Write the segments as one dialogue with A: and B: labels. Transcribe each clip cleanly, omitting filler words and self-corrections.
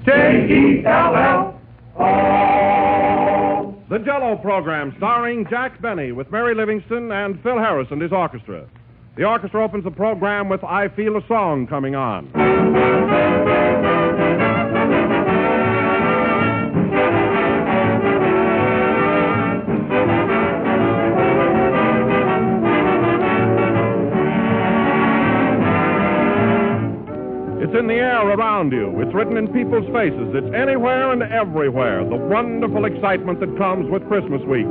A: Jell-O.
B: The Jell-O program starring Jack Benny with Mary Livingston and Phil Harris and his orchestra. The orchestra opens the program with I Feel a Song coming on. It's in the air around you. It's written in people's faces. It's anywhere and everywhere. The wonderful excitement that comes with Christmas week.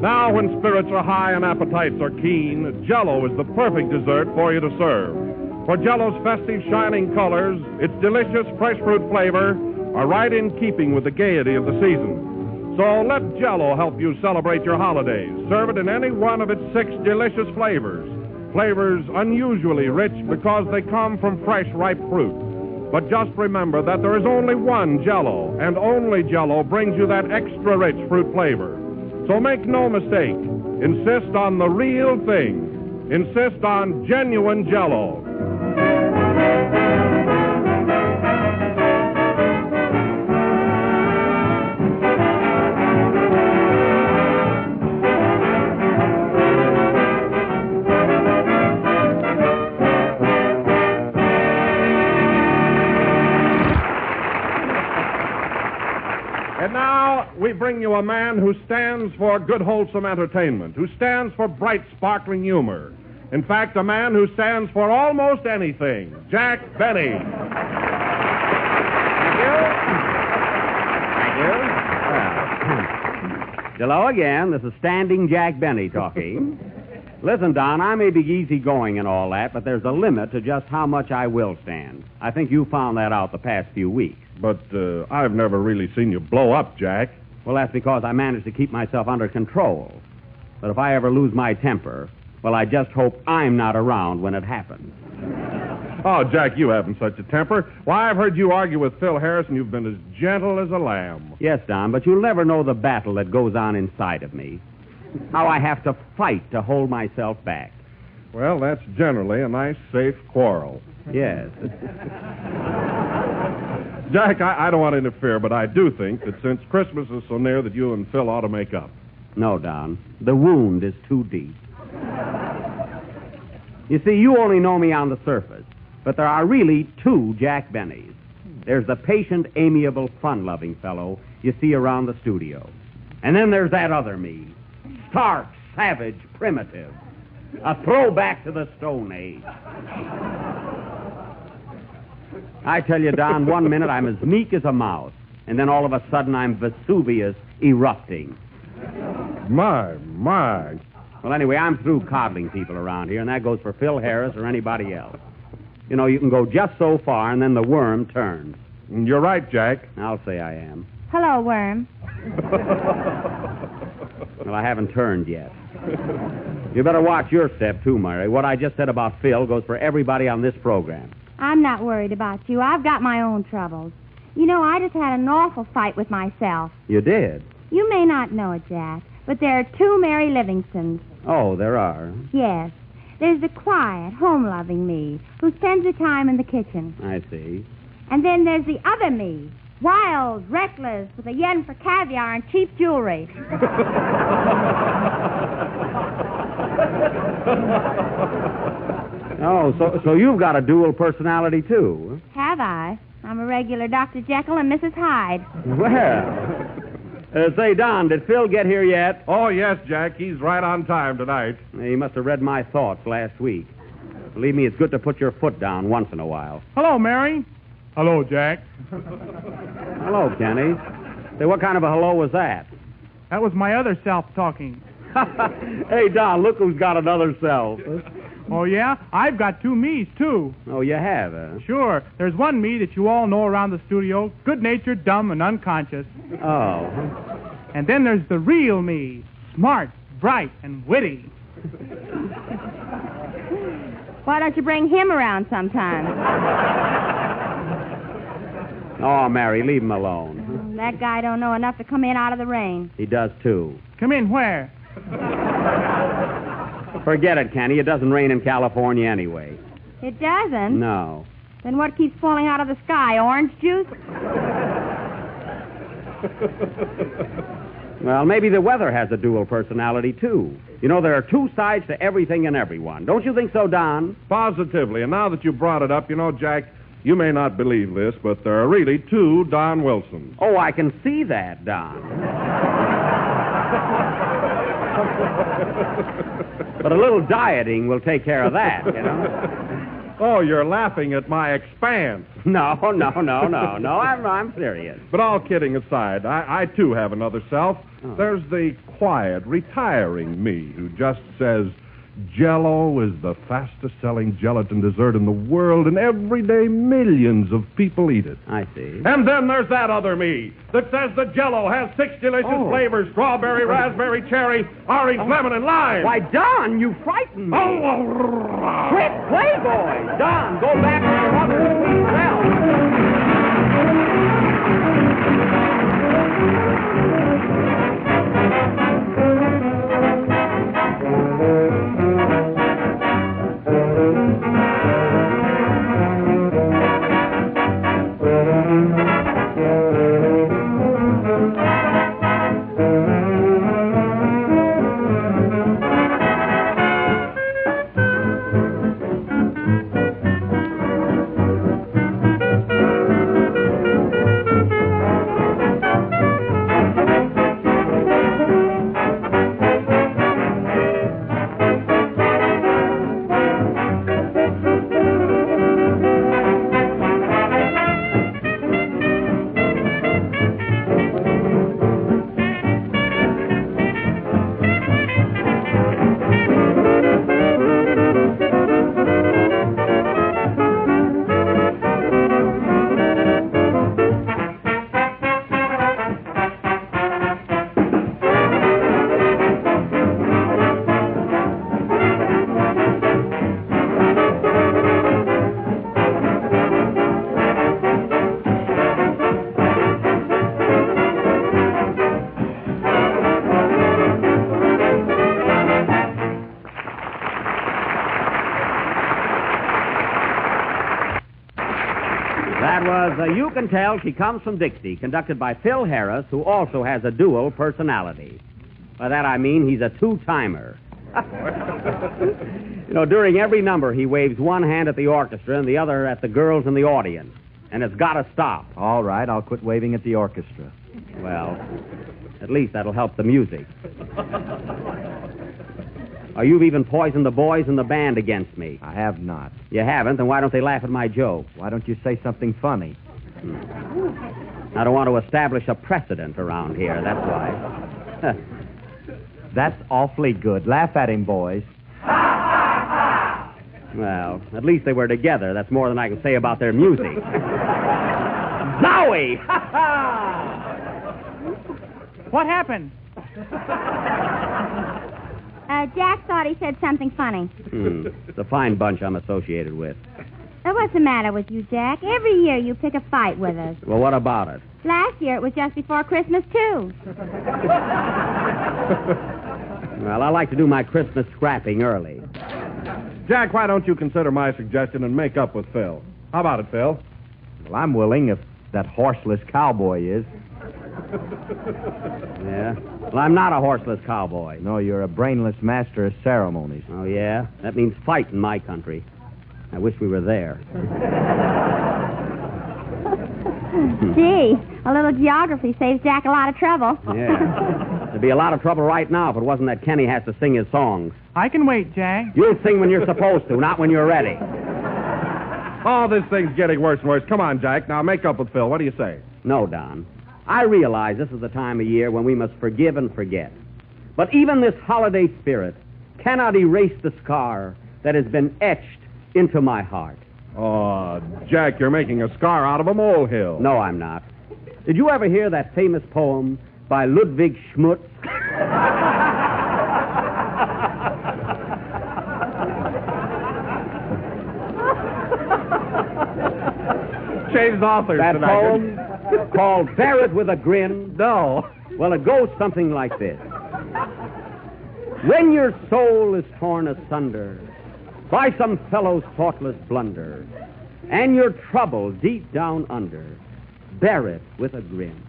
B: Now, when spirits are high and appetites are keen, Jell-O is the perfect dessert for you to serve. For Jell-O's festive, shining colors, its delicious fresh fruit flavor are right in keeping with the gaiety of the season. So let Jell-O help you celebrate your holidays. Serve it in any one of its 6 delicious flavors. Flavors unusually rich because they come from fresh, ripe fruit. But just remember that there is only one Jell-O, and only Jell-O brings you that extra rich fruit flavor. So make no mistake. Insist on the real thing. Insist on genuine Jell-O. And now we bring you a man who stands for good, wholesome entertainment, who stands for bright, sparkling humor. In fact, a man who stands for almost anything, Jack Benny.
C: Thank you. Hello again. This is Standing Jack Benny talking. Listen, Don, I may be easygoing and all that, but there's a limit to just how much I will stand. I think you found that out the past few weeks.
B: But I've never really seen you blow up, Jack.
C: Well, that's because I managed to keep myself under control. But if I ever lose my temper, well, I just hope I'm not around when it happens.
B: Oh, Jack, you haven't such a temper. Why, I've heard you argue with Phil Harris, and you've been as gentle as a lamb.
C: Yes, Don, but you'll never know the battle that goes on inside of me. How I have to fight to hold myself back.
B: Well, that's generally a nice, safe quarrel.
C: Yes.
B: Jack, I don't want to interfere, but I do think that since Christmas is so near that you and Phil ought to make up.
C: No, Don. The wound is too deep. You see, you only know me on the surface, but there are really 2 Jack Bennys. There's the patient, amiable, fun-loving fellow you see around the studio. And then there's that other me. Stark, savage, primitive. A throwback to the Stone Age. I tell you, Don, one minute I'm as meek as a mouse, and then all of a sudden I'm Vesuvius erupting.
B: My.
C: Well, anyway, I'm through coddling people around here, and that goes for Phil Harris or anybody else. You know, you can go just so far, and then the worm turns.
B: You're right, Jack.
C: I'll say I am.
D: Hello, worm.
C: Well, I haven't turned yet. You better watch your step, too, Mary. What I just said about Phil goes for everybody on this program.
D: I'm not worried about you. I've got my own troubles. You know, I just had an awful fight with myself.
C: You did?
D: You may not know it, Jack, but there are 2 Mary Livingstons.
C: Oh, there are?
D: Yes. There's the quiet, home-loving me, who spends her time in the kitchen.
C: I see.
D: And then there's the other me, wild, reckless, with a yen for caviar and cheap jewelry.
C: Oh, so you've got a dual personality, too?
D: Have I? I'm a regular Dr. Jekyll and Mrs. Hyde.
C: Well, say, Don, did Phil get here yet?
B: Oh, yes, Jack. He's right on time tonight.
C: He must have read my thoughts last week. Believe me, it's good to put your foot down once in a while.
A: Hello, Mary. Hello, Jack.
C: Hello, Kenny. Say, what kind of a hello was that?
A: That was my other self talking.
C: Hey, Don, look who's got another self.
A: Oh, yeah? I've got 2 me's, too.
C: Oh, you have, huh?
A: Sure. There's one me that you all know around the studio, good-natured, dumb, and unconscious.
C: Oh.
A: And then there's the real me, smart, bright, and witty.
D: Why don't you bring him around sometime?
C: Oh, Mary, leave him alone.
D: That guy don't know enough to come in out of the rain.
C: He does, too.
A: Come in where?
C: Forget it, Kenny. It doesn't rain in California anyway.
D: It doesn't?
C: No.
D: Then what keeps falling out of the sky? Orange juice?
C: Well, maybe the weather has a dual personality, too. You know, there are two sides to everything and everyone. Don't you think so, Don?
B: Positively. And now that you brought it up, you know, Jack, you may not believe this, but there are really two Don Wilsons.
C: Oh, I can see that, Don. But a little dieting will take care of that, you know.
B: Oh, you're laughing at my expanse.
C: No. I'm serious.
B: But all kidding aside, I too have another self.
C: Oh.
B: There's the quiet, retiring me who just says, Jell-O is the fastest-selling gelatin dessert in the world, and every day millions of people eat it.
C: I see.
B: And then there's that other me that says the Jell-O has 6 delicious flavors: strawberry, raspberry, cherry, orange, lemon, and lime.
C: Why, Don, you frightened me.
B: Oh,
C: Quit, playboy. Don, go back to your other sweet self. You Can Tell She Comes from Dixie, conducted by Phil Harris, who also has a dual personality. By that I mean he's a two-timer. You know, during every number, he waves one hand at the orchestra and the other at the girls in the audience. And it's got to stop.
E: All right, I'll quit waving at the orchestra.
C: Well, at least that'll help the music. Or you've even poisoned the boys in the band against me.
E: I have not.
C: You haven't? Then why don't they laugh at my jokes?
E: Why don't you say something funny?
C: I don't want to establish a precedent around here, that's why.
E: That's awfully good. Laugh at him, boys.
C: Well, at least they were together. That's more than I can say about their music. Zowie!
A: What happened?
D: Jack thought he said something funny.
C: It's a fine bunch I'm associated with.
D: What's the matter with you, Jack? Every year you pick a fight with us.
C: Well, what about it?
D: Last year it was just before Christmas, too.
C: Well, I like to do my Christmas scrapping early.
B: Jack, why don't you consider my suggestion and make up with Phil? How about it, Phil?
E: Well, I'm willing if that horseless cowboy is.
C: Yeah? Well, I'm not a horseless cowboy.
E: No, you're a brainless master of ceremonies.
C: Oh, yeah? That means fight in my country. I wish we were there.
D: Gee, a little geography saves Jack a lot of trouble.
C: Yeah. There'd be a lot of trouble right now if it wasn't that Kenny has to sing his songs.
A: I can wait, Jack.
C: You'll sing when you're supposed to, not when you're ready.
B: Oh, this thing's getting worse and worse. Come on, Jack. Now make up with Phil. What do you say?
C: No, Don. I realize this is the time of year when we must forgive and forget. But even this holiday spirit cannot erase the scar that has been etched into my heart.
B: Oh, Jack, you're making a scar out of a molehill.
C: No, I'm not. Did you ever hear that famous poem by Ludwig Schmutz?
B: Changed authors
C: That
B: tonight.
C: poem called Bear It With a Grin?
B: No.
C: Well, it goes something like this. When your soul is torn asunder by some fellow's thoughtless blunder, and your trouble deep down under, bear it with a grin.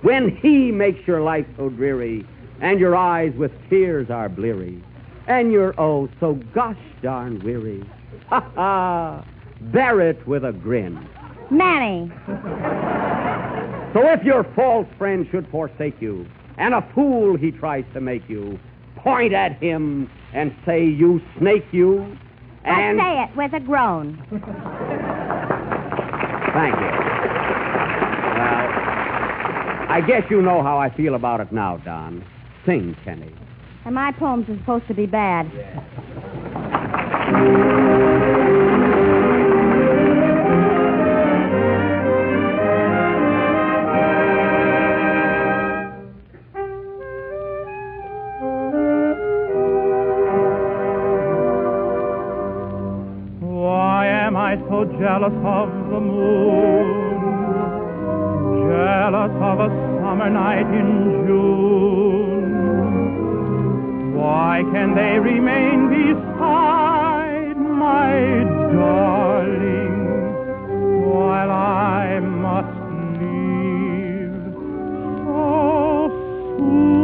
C: When he makes your life so dreary, and your eyes with tears are bleary, and you're oh so gosh darn weary, ha ha, bear it with a grin.
D: Manny.
C: So if your false friend should forsake you, and a fool he tries to make you, point at him and say, you snake you, and...
D: Say it with a groan.
C: Thank you. Well, I guess you know how I feel about it now, Don. Sing, Kenny.
D: And my poems are supposed to be bad.
A: Why am I so jealous of the moon? Jealous of a summer night in June. Why can they remain beside my darling while I must leave so soon?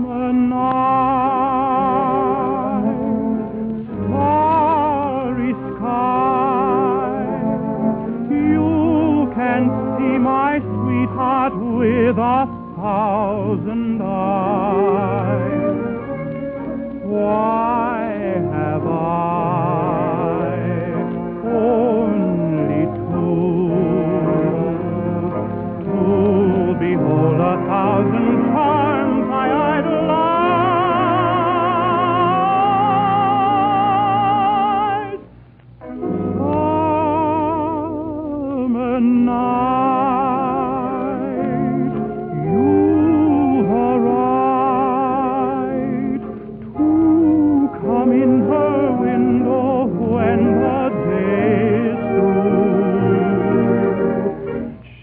A: Summer night, starry sky, you can see my sweetheart with 1,000 eyes. Why have I only two to behold 1,000 charms I idolize? Summer night, you are right to come in her window when the day is through.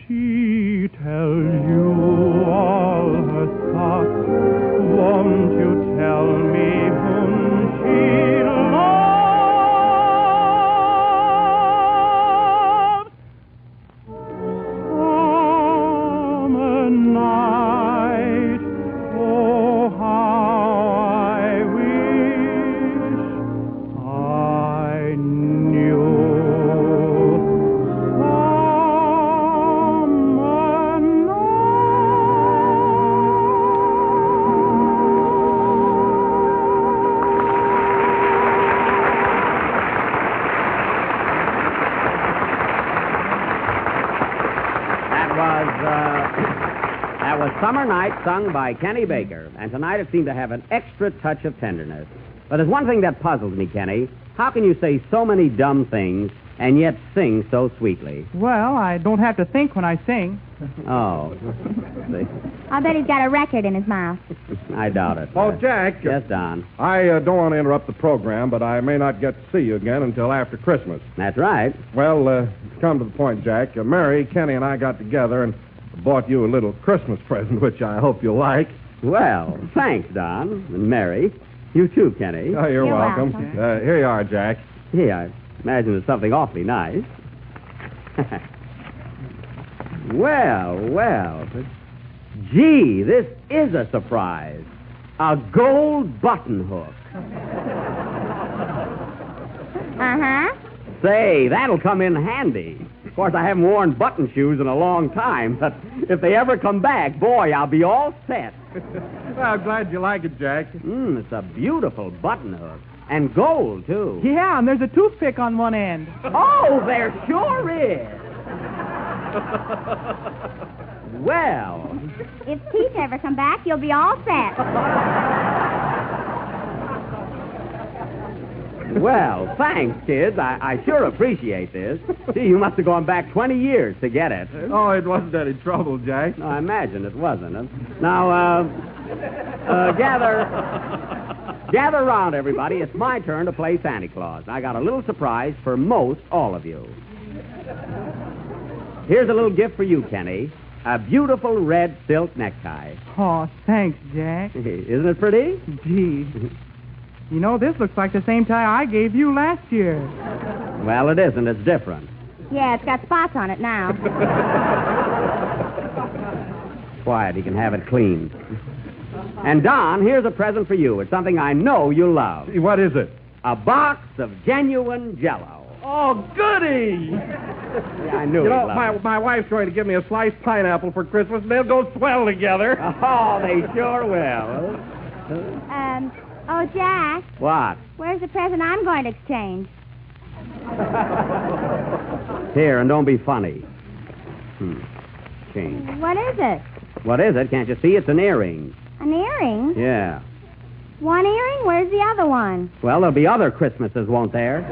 A: She tells you all her thoughts. Won't you tell me whom she loves? Summer night, oh how I wish I knew. Summer
C: That was Summer Night, sung by Kenny Baker, and tonight it seemed to have an extra touch of tenderness. But there's one thing that puzzles me, Kenny. How can you say so many dumb things and yet sing so sweetly?
A: Well, I don't have to think when I sing.
C: Oh. See?
D: I'll bet he's got a record in his mouth.
C: I doubt it.
B: Oh, Jack.
C: Yes, Don.
B: I don't want to interrupt the program, but I may not get to see you again until after Christmas.
C: That's right.
B: Well, to come to the point, Jack, Mary, Kenny, and I got together and bought you a little Christmas present, which I hope you'll like.
C: Well, thanks, Don. And Mary. You too, Kenny.
B: Oh, you're welcome.
D: welcome.
B: Here you are, Jack.
C: Gee, I imagine it's something awfully nice. Well, but gee, this is a surprise. A gold button hook.
D: Uh-huh.
C: Say, that'll come in handy. Of course, I haven't worn button shoes in a long time, but if they ever come back, boy, I'll be all set.
B: Well, I'm glad you like it, Jack.
C: It's a beautiful button hook. And gold, too.
A: Yeah, and there's a toothpick on one end.
C: Oh, there sure is. Well.
D: If teeth ever come back, you'll be all set.
C: Well, thanks, kids. I sure appreciate this. Gee, you must have gone back 20 years to get it.
B: Oh, it wasn't any trouble, Jack.
C: No, I imagine it wasn't. Now, gather around, everybody. It's my turn to play Santa Claus. I got a little surprise for most all of you. Here's a little gift for you, Kenny. A beautiful red silk necktie.
A: Oh, thanks, Jack.
C: Isn't it pretty?
A: Gee. You know, this looks like the same tie I gave you last year.
C: Well, it isn't. It's different.
D: Yeah, it's got spots on it now.
C: Quiet. He can have it cleaned. And, Don, here's a present for you. It's something I know you'll love.
B: What is it?
C: A box of genuine Jell-O.
B: Oh, goody!
C: Yeah, I knew
B: You
C: he'd
B: know,
C: love it.
B: my wife's going to give me a sliced pineapple for Christmas, and they'll go swell together.
C: Oh, they sure will.
D: Oh, Jack,
C: What?
D: where's the present I'm going to exchange?
C: Here, and don't be funny. Change.
D: What is it?
C: What is it? Can't you see? It's an earring.
D: An earring?
C: Yeah.
D: One earring? Where's the other one?
C: Well, there'll be other Christmases, won't there?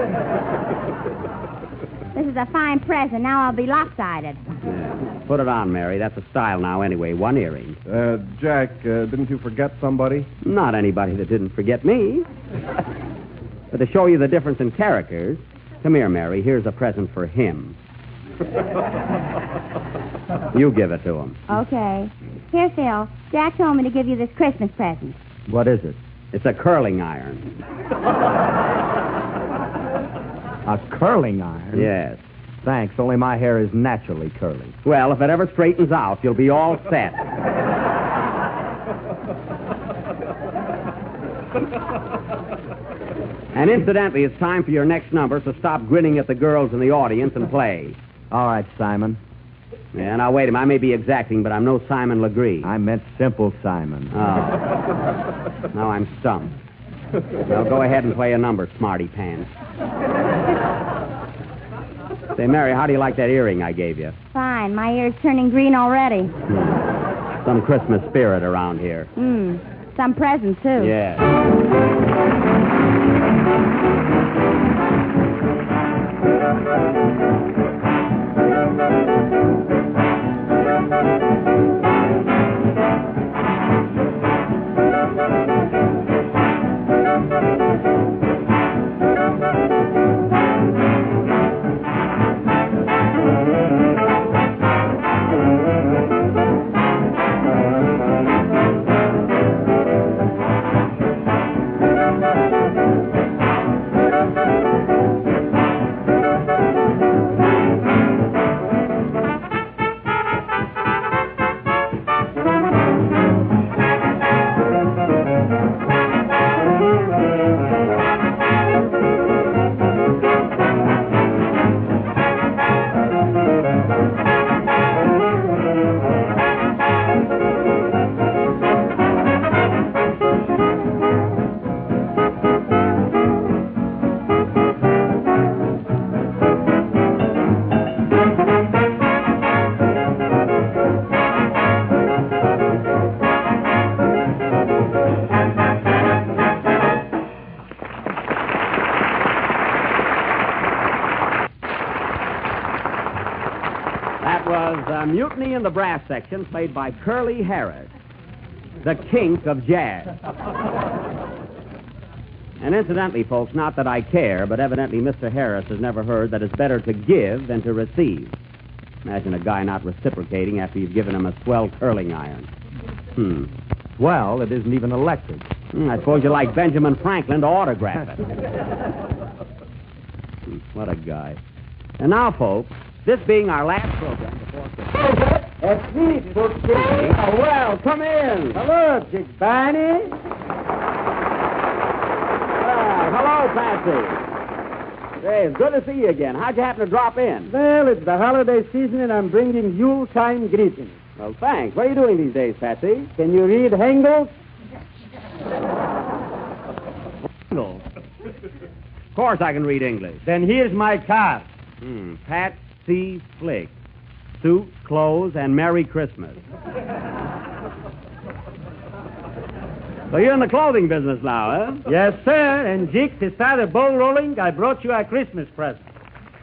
D: This is a fine present. Now I'll be lopsided.
C: Yeah. Put it on, Mary. That's a style now anyway. One earring.
B: Jack, didn't you forget somebody?
C: Not anybody that didn't forget me. But to show you the difference in characters, come here, Mary. Here's a present for him. You give it to him.
D: Okay. Here, Phil. Jack told me to give you this Christmas present.
C: What is it? It's a curling iron.
E: A curling iron?
C: Yes.
E: Thanks, only my hair is naturally curly.
C: Well, if it ever straightens out, you'll be all set. And incidentally, it's time for your next number, so stop grinning at the girls in the audience and play.
E: All right, Simon.
C: Yeah, now wait a minute. I may be exacting, but I'm no Simon Legree.
E: I meant Simple Simon.
C: Oh. Now I'm stumped. Well, go ahead and play a number, smarty pants. Say, Mary, how do you like that earring I gave you?
D: Fine. My ear's turning green already.
C: Some Christmas spirit around here.
D: Some present, too.
C: Yeah. Mutiny in the Brass Section, played by Curly Harris, the kink of jazz. And incidentally, folks, not that I care, but evidently Mr. Harris has never heard that it's better to give than to receive. Imagine a guy not reciprocating after you've given him a swell curling iron.
E: Well, it isn't even electric.
C: I suppose you like Benjamin Franklin to autograph it. What a guy. And now, folks, this being our last program before Christmas.
F: That's me, Brooksy.
C: Oh, well, come in.
F: Hello, Dick Barney.
C: Hello, Patsy. Hey, it's good to see you again. How'd you happen to drop in?
F: Well, it's the holiday season, and I'm bringing Yuletime greetings.
C: Well, thanks. What are you doing these days, Patsy?
F: Can you read Hengel?
C: English. Of course I can read English.
F: Then here's my card.
C: Pat C. Flick. Suit, clothes, and Merry Christmas. So you're in the clothing business now, huh?
F: Yes, sir. And, Dick, to start a ball rolling, I brought you a Christmas present.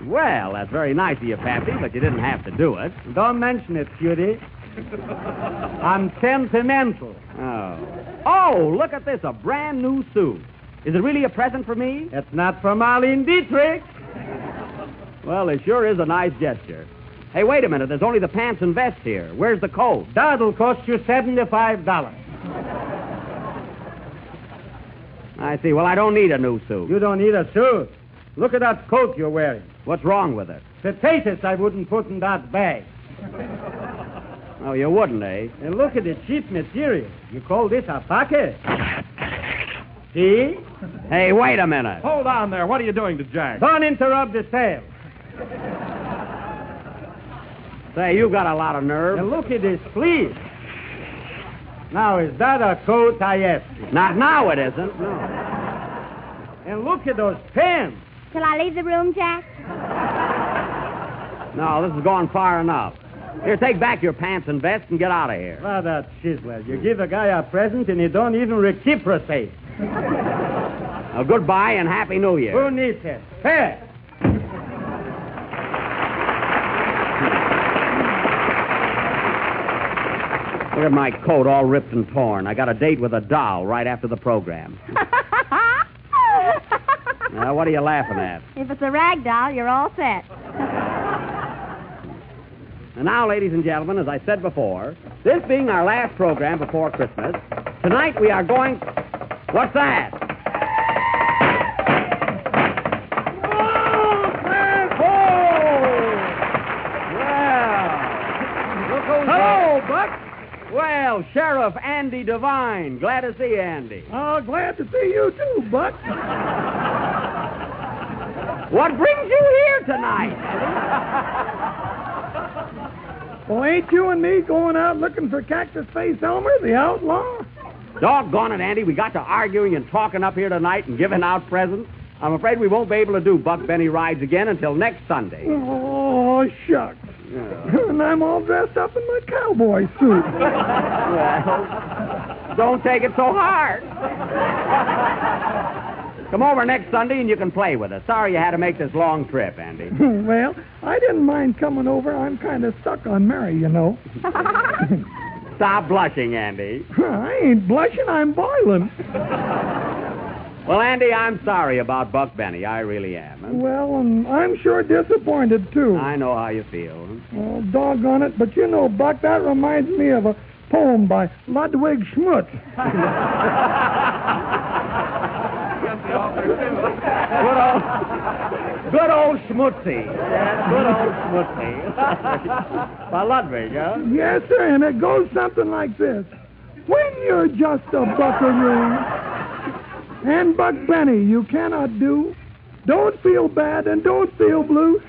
C: Well, that's very nice of you, Patsy, but you didn't have to do it.
F: Don't mention it, cutie. I'm sentimental.
C: Oh, look at this, a brand new suit. Is it really a present for me?
F: It's not from Arlene Dietrich.
C: Well, it sure is a nice gesture. Hey, wait a minute. There's only the pants and vest here. Where's the coat?
F: That'll cost you $75.
C: I see. Well, I don't need a new suit.
F: You don't need a suit. Look at that coat you're wearing.
C: What's wrong with it?
F: Potatoes I wouldn't put in that bag.
C: Oh, you wouldn't, eh?
F: And look at the cheap material. You call this a packet? See?
C: Hey, wait a minute.
B: Hold on there. What are you doing to Jack?
F: Don't interrupt the sale.
C: Say, you've got a lot of nerve.
F: And look at this sleeve. Now, is that a coat I asked you?
C: Not now, it isn't. No.
F: And look at those pants.
D: Shall I leave the room, Jack?
C: No, this has gone far enough. Here, take back your pants and vest and get out of here.
F: Ah, that chiseler. You give a guy a present and you don't even reciprocate.
C: Well, goodbye and Happy New Year.
F: Who needs it? Hey!
C: Look at my coat all ripped and torn. I got a date with a doll right after the program. Now, what are you laughing at?
D: If it's a rag doll, you're all set.
C: And now, ladies and gentlemen, as I said before, this being our last program before Christmas, tonight we are going... What's that?
F: Hello, Buck.
C: Well, Sheriff Andy Devine. Glad to see you, Andy.
G: Oh, glad to see you too, Buck.
C: What brings you here tonight?
G: Well, ain't you and me going out looking for Cactus Face Elmer, the outlaw?
C: Doggone it, Andy. We got to arguing and talking up here tonight and giving out presents. I'm afraid we won't be able to do Buck Benny Rides again until next Sunday.
G: Oh, shucks.
C: Yeah.
G: And I'm all dressed up in my cowboy suit.
C: Well, don't take it so hard. Come over next Sunday and you can play with us. Sorry you had to make this long trip, Andy.
G: Well, I didn't mind coming over. I'm kind of stuck on Mary, you know.
C: Stop blushing, Andy.
G: I ain't blushing. I'm boiling.
C: Well, Andy, I'm sorry about Buck Benny. I really am.
G: Well, and I'm sure disappointed, too.
C: I know how you feel.
G: Oh, doggone it. But you know, Buck, that reminds me of a poem by Ludwig Schmutz.
C: Good old Schmutzy. Yeah, good old Schmutzy. By Ludwig, huh?
G: Yes, sir, and it goes something like this. When you're just a buckaroo and Buck Benny you cannot do, don't feel bad and don't feel blue.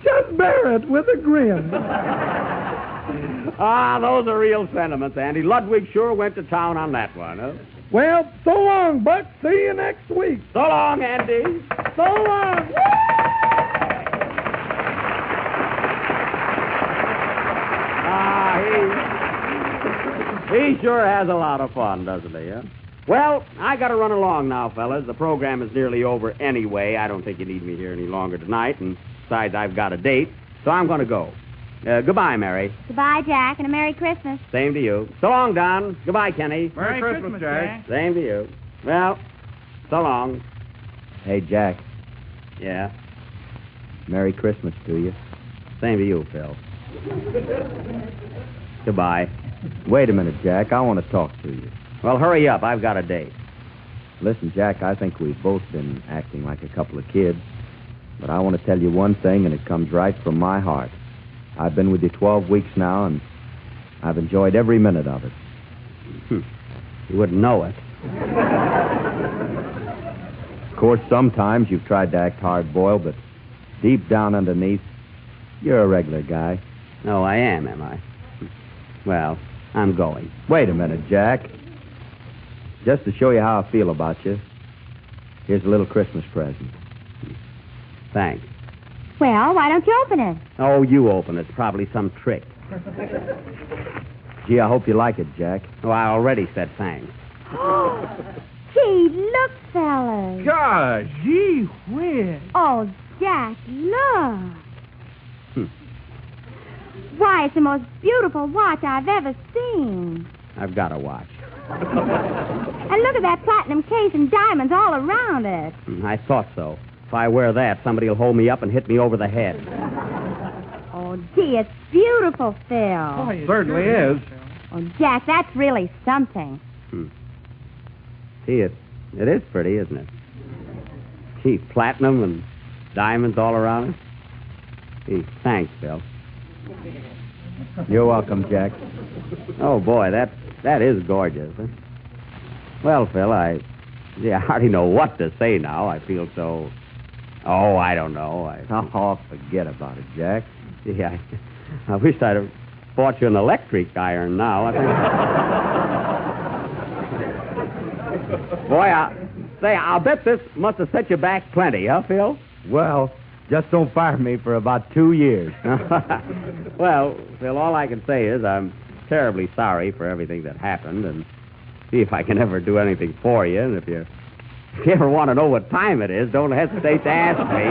G: Just bear it with a grin.
C: Ah, those are real sentiments, Andy. Ludwig sure went to town on that one, huh?
G: Well, so long, Buck. See you next week.
C: So long, Andy.
G: So long.
C: He sure has a lot of fun, doesn't he, huh? Well, I got to run along now, fellas. The program is nearly over anyway. I don't think you need me here any longer tonight, and besides, I've got a date, so I'm going to go. Goodbye, Mary.
D: Goodbye, Jack, and a Merry Christmas.
C: Same to you. So long, Don. Goodbye, Kenny.
B: Merry Christmas, Jack.
C: Same to you. Well, so long.
E: Hey, Jack,
C: Yeah.
E: Merry Christmas to you.
C: Same to you, Phil. Goodbye.
E: Wait a minute, Jack. I want to talk to you.
C: Well, hurry up. I've got a date.
E: Listen, Jack, I think we've both been acting like a couple of kids. But I want to tell you one thing, and it comes right from my heart. I've been with you 12 weeks now, and I've enjoyed every minute of it.
C: You wouldn't know it.
E: Of course, sometimes you've tried to act hard-boiled, but deep down underneath, you're a regular guy.
C: Oh, I am I? Well, I'm going.
E: Wait a minute, Jack. Just to show you how I feel about you, here's a little Christmas present.
C: Thanks.
D: Well, why don't you open it?
C: Oh, you open it. It's probably some trick.
E: Gee, I hope you like it, Jack.
C: Oh, I already said thanks.
D: Gee, look, fellas.
B: Gosh, gee whiz.
D: Oh, Jack, look. Why, it's the most beautiful watch I've ever seen.
C: I've got a watch.
D: And look at that platinum case and diamonds all around it.
C: I thought so. If I wear that, somebody will hold me up and hit me over the head.
D: Oh, gee, it's beautiful, Phil.
B: Oh, it certainly is.
D: Oh, Jack, that's really something.
C: See, it is pretty, isn't it? Gee, platinum and diamonds all around it. Gee, thanks, Phil.
E: You're welcome, Jack.
C: Oh, boy, that is gorgeous. Huh? Well, Phil, I hardly know what to say now. I feel so... Oh, I don't know.
E: Oh, forget about it, Jack.
C: Gee, I wish I'd have bought you an electric iron now. Boy, I'll bet this must have set you back plenty, huh, Phil?
E: Well, just don't fire me for about 2 years.
C: Well, Phil, all I can say is I'm terribly sorry for everything that happened, and see if I can ever do anything for you. And if you ever want to know what time it is, don't hesitate to ask me.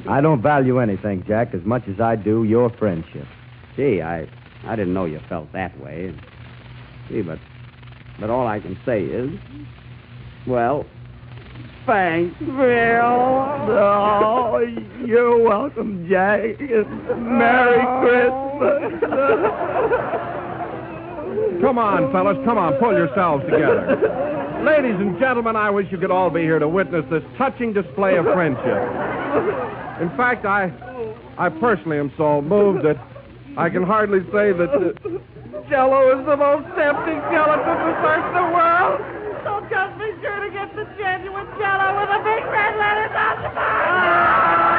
E: I don't value anything, Jack, as much as I do your friendship.
C: Gee, I didn't know you felt that way. Gee, but all I can say is, well, thanks, Phil.
E: Oh, you're welcome, Jack. Merry Christmas.
B: Come on, fellas, come on, pull yourselves together. Ladies and gentlemen, I wish you could all be here to witness this touching display of friendship. In fact, I personally am so moved that I can hardly say that Jell-O is the most tempting gelatin to search the world. So just be sure to get the genuine Jell-O with the big red letters on the bottom.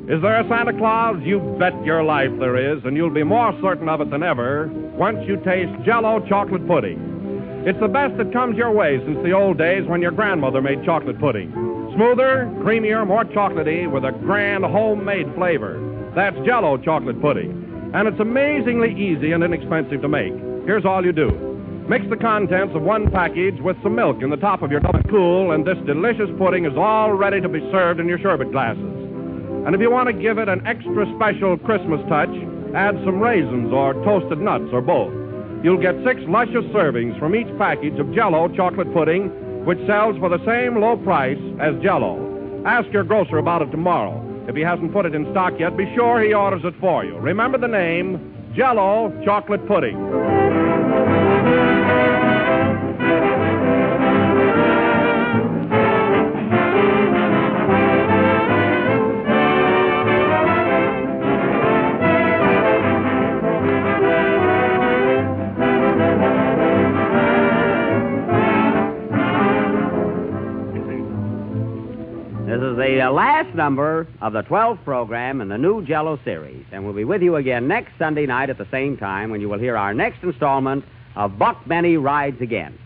B: Is there a Santa Claus? You bet your life there is, and you'll be more certain of it than ever once you taste Jell-O chocolate pudding. It's the best that comes your way since the old days when your grandmother made chocolate pudding. Smoother, creamier, more chocolatey with a grand homemade flavor. That's Jell-O chocolate pudding. And it's amazingly easy and inexpensive to make. Here's all you do. Mix the contents of one package with some milk in the top of your cup of cool, and this delicious pudding is all ready to be served in your sherbet glasses. And if you want to give it an extra special Christmas touch, add some raisins or toasted nuts or both. You'll get 6 luscious servings from each package of Jell-O chocolate pudding, which sells for the same low price as Jell-O. Ask your grocer about it tomorrow. If he hasn't put it in stock yet, be sure he orders it for you. Remember the name, Jell-O chocolate pudding.
C: This is the last number of the 12th program in the new Jell-O series, and we'll be with you again next Sunday night at the same time when you will hear our next installment of Buck Benny Rides Again.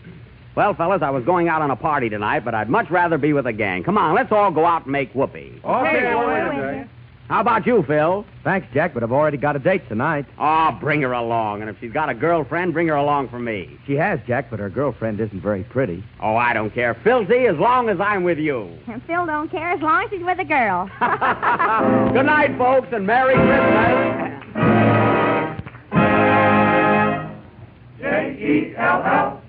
C: Well, fellas, I was going out on a party tonight, but I'd much rather be with a gang. Come on, let's all go out and make whoopee.
B: Okay.
C: How about you, Phil?
E: Thanks, Jack, but I've already got a date tonight.
C: Oh, bring her along, and if she's got a girlfriend, bring her along for me.
E: She has, Jack, but her girlfriend isn't very pretty.
C: Oh, I don't care. Filthy, as long as I'm with you.
D: And Phil don't care as long as he's with a girl.
C: Good night, folks, and Merry Christmas.
A: Jell